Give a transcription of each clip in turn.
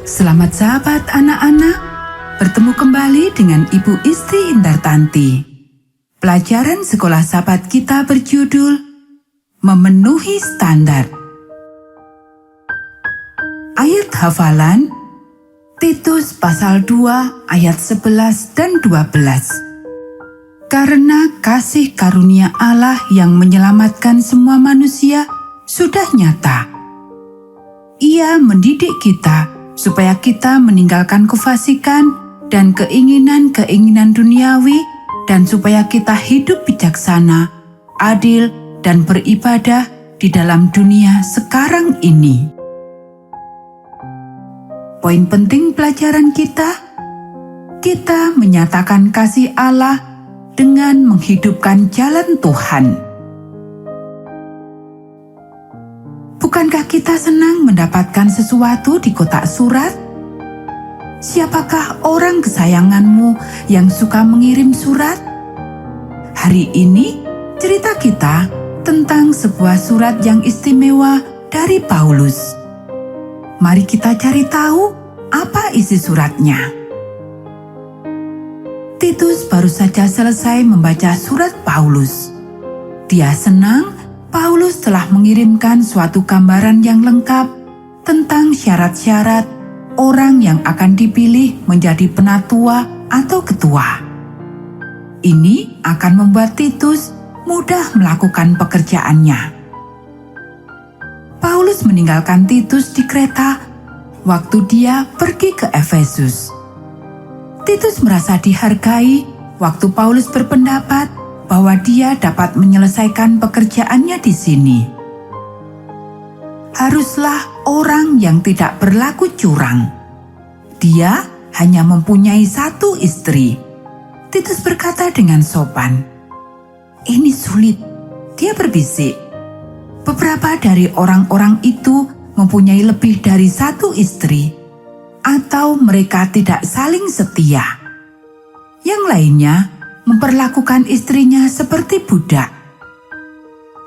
Selamat sahabat anak-anak, bertemu kembali dengan Ibu Isti Indartanti. Pelajaran sekolah sahabat kita berjudul Memenuhi Standar. Ayat hafalan Titus pasal 2 ayat 11 dan 12. Karena kasih karunia Allah yang menyelamatkan semua manusia sudah nyata. Ia mendidik kita supaya kita meninggalkan kefasikan dan keinginan-keinginan duniawi, dan supaya kita hidup bijaksana, adil, dan beribadah di dalam dunia sekarang ini. Poin penting pelajaran kita menyatakan kasih Allah dengan menghidupkan jalan Tuhan. Bukankah kita senang mendapatkan sesuatu di kotak surat? Siapakah orang kesayanganmu yang suka mengirim surat? Hari ini cerita kita tentang sebuah surat yang istimewa dari Paulus. Mari kita cari tahu apa isi suratnya. Titus baru saja selesai membaca surat Paulus. Dia senang Paulus telah mengirimkan suatu gambaran yang lengkap tentang syarat-syarat orang yang akan dipilih menjadi penatua atau ketua. Ini akan membuat Titus mudah melakukan pekerjaannya. Paulus meninggalkan Titus di Kreta waktu dia pergi ke Efesus. Titus merasa dihargai waktu Paulus berpendapat bahwa dia dapat menyelesaikan pekerjaannya di sini. Haruslah orang yang tidak berlaku curang. Dia hanya mempunyai satu istri. Titus berkata dengan sopan. Ini sulit, dia berbisik. Beberapa dari orang-orang itu mempunyai lebih dari satu istri, atau mereka tidak saling setia. Yang lainnya memperlakukan istrinya seperti budak.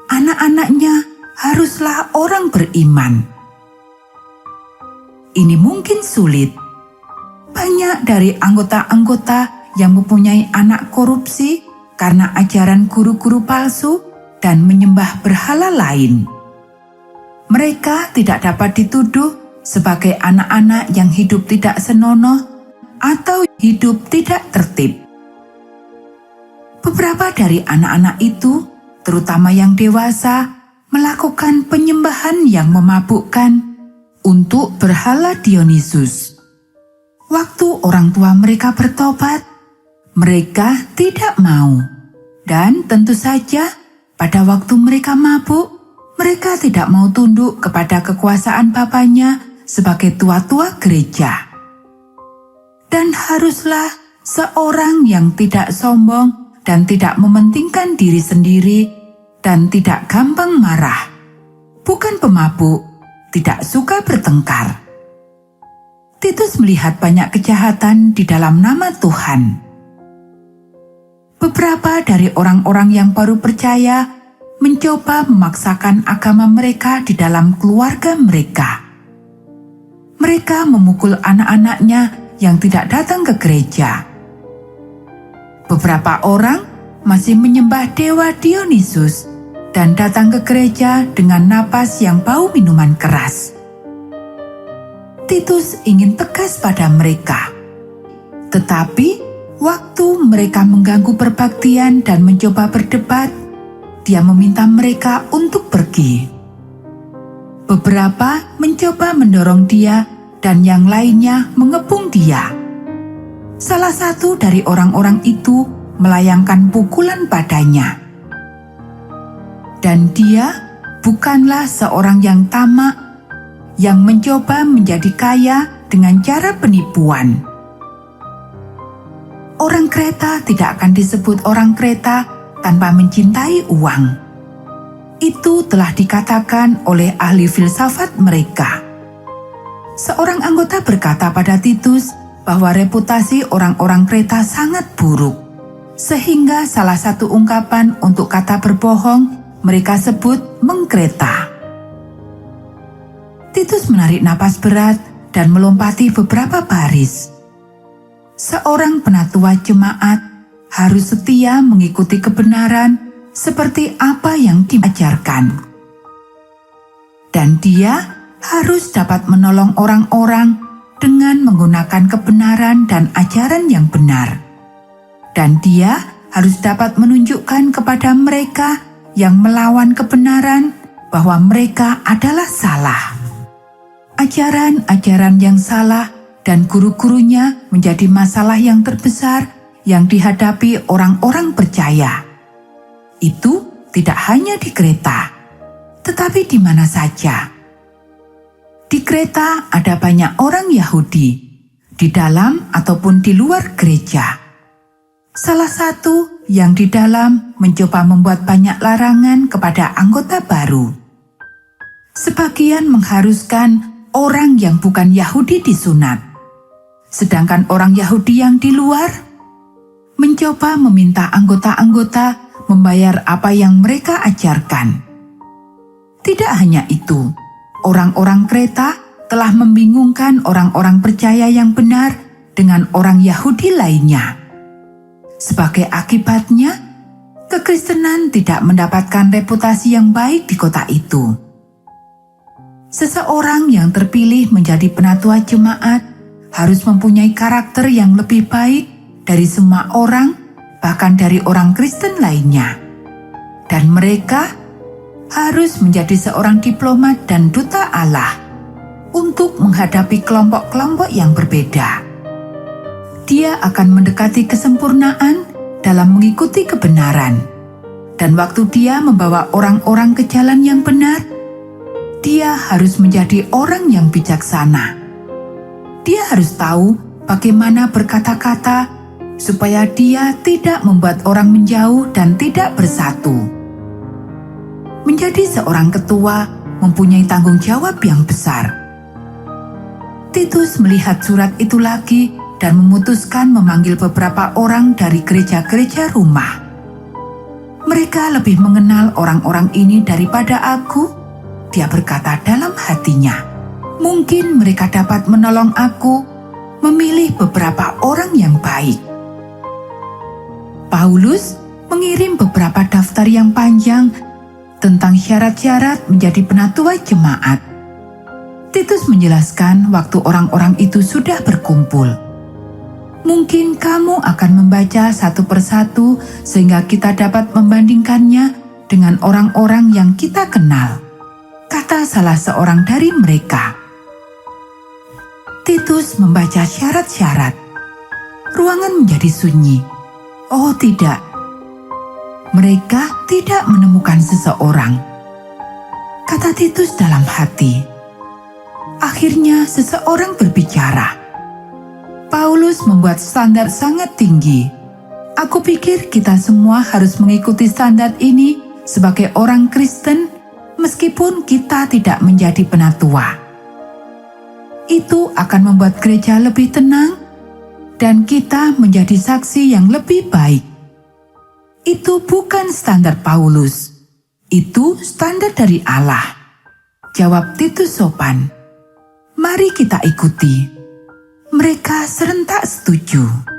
Anak-anaknya haruslah orang beriman. Ini mungkin sulit. Banyak dari anggota-anggota yang mempunyai anak korupsi karena ajaran guru-guru palsu dan menyembah berhala lain. Mereka tidak dapat dituduh sebagai anak-anak yang hidup tidak senonoh atau hidup tidak tertib. Beberapa dari anak-anak itu, terutama yang dewasa, melakukan penyembahan yang memabukkan untuk berhala Dionysus. Waktu orang tua mereka bertobat, mereka tidak mau. Dan tentu saja, pada waktu mereka mabuk, mereka tidak mau tunduk kepada kekuasaan bapaknya sebagai tua-tua gereja. Dan haruslah seorang yang tidak sombong dan tidak mementingkan diri sendiri, dan tidak gampang marah, bukan pemabuk, tidak suka bertengkar. Titus melihat banyak kejahatan di dalam nama Tuhan. Beberapa dari orang-orang yang baru percaya mencoba memaksakan agama mereka di dalam keluarga mereka. Mereka memukul anak-anaknya yang tidak datang ke gereja. Beberapa orang masih menyembah dewa Dionysus dan datang ke gereja dengan napas yang bau minuman keras. Titus ingin tegas pada mereka. Tetapi waktu mereka mengganggu perbaktian dan mencoba berdebat, dia meminta mereka untuk pergi. Beberapa mencoba mendorong dia dan yang lainnya mengepung dia. Salah satu dari orang-orang itu melayangkan pukulan padanya. Dan dia bukanlah seorang yang tamak, yang mencoba menjadi kaya dengan cara penipuan. Orang Kreta tidak akan disebut orang Kreta tanpa mencintai uang. Itu telah dikatakan oleh ahli filsafat mereka. Seorang anggota berkata pada Titus bahwa reputasi orang-orang Kreta sangat buruk, sehingga salah satu ungkapan untuk kata berbohong mereka sebut mengkreta. Titus menarik napas berat dan melompati beberapa baris. Seorang penatua jemaat harus setia mengikuti kebenaran seperti apa yang diajarkan. Dan dia harus dapat menolong orang-orang dengan menggunakan kebenaran dan ajaran yang benar. Dan dia harus dapat menunjukkan kepada mereka yang melawan kebenaran bahwa mereka adalah salah. Ajaran-ajaran yang salah dan guru-gurunya menjadi masalah yang terbesar yang dihadapi orang-orang percaya. Itu tidak hanya di Kreta, tetapi di mana saja. Di Kreta ada banyak orang Yahudi, di dalam ataupun di luar gereja. Salah satu yang di dalam mencoba membuat banyak larangan kepada anggota baru. Sebagian mengharuskan orang yang bukan Yahudi disunat, sedangkan orang Yahudi yang di luar mencoba meminta anggota-anggota membayar apa yang mereka ajarkan. Tidak hanya itu, orang-orang Kreta telah membingungkan orang-orang percaya yang benar dengan orang Yahudi lainnya. Sebagai akibatnya, kekristenan tidak mendapatkan reputasi yang baik di kota itu. Seseorang yang terpilih menjadi penatua jemaat harus mempunyai karakter yang lebih baik dari semua orang, bahkan dari orang Kristen lainnya. Dan mereka harus menjadi seorang diplomat dan duta Allah untuk menghadapi kelompok-kelompok yang berbeda. Dia akan mendekati kesempurnaan dalam mengikuti kebenaran. Dan waktu dia membawa orang-orang ke jalan yang benar, dia harus menjadi orang yang bijaksana. Dia harus tahu bagaimana berkata-kata supaya dia tidak membuat orang menjauh dan tidak bersatu. Menjadi seorang ketua mempunyai tanggung jawab yang besar. Titus melihat surat itu lagi dan memutuskan memanggil beberapa orang dari gereja-gereja rumah. Mereka lebih mengenal orang-orang ini daripada aku, dia berkata dalam hatinya. Mungkin mereka dapat menolong aku memilih beberapa orang yang baik. Paulus mengirim beberapa daftar yang panjang tentang syarat-syarat menjadi penatua jemaat. Titus menjelaskan waktu orang-orang itu sudah berkumpul. Mungkin kamu akan membaca satu persatu sehingga kita dapat membandingkannya dengan orang-orang yang kita kenal, kata salah seorang dari mereka. Titus membaca syarat-syarat. Ruangan menjadi sunyi. Oh tidak, mereka tidak menemukan seseorang, kata Titus dalam hati. Akhirnya seseorang berbicara. Paulus membuat standar sangat tinggi. Aku pikir kita semua harus mengikuti standar ini sebagai orang Kristen meskipun kita tidak menjadi penatua. Itu akan membuat gereja lebih tenang dan kita menjadi saksi yang lebih baik. Itu bukan standar Paulus, itu standar dari Allah. Jawab Titus sopan. Mari kita ikuti. Mereka serentak setuju.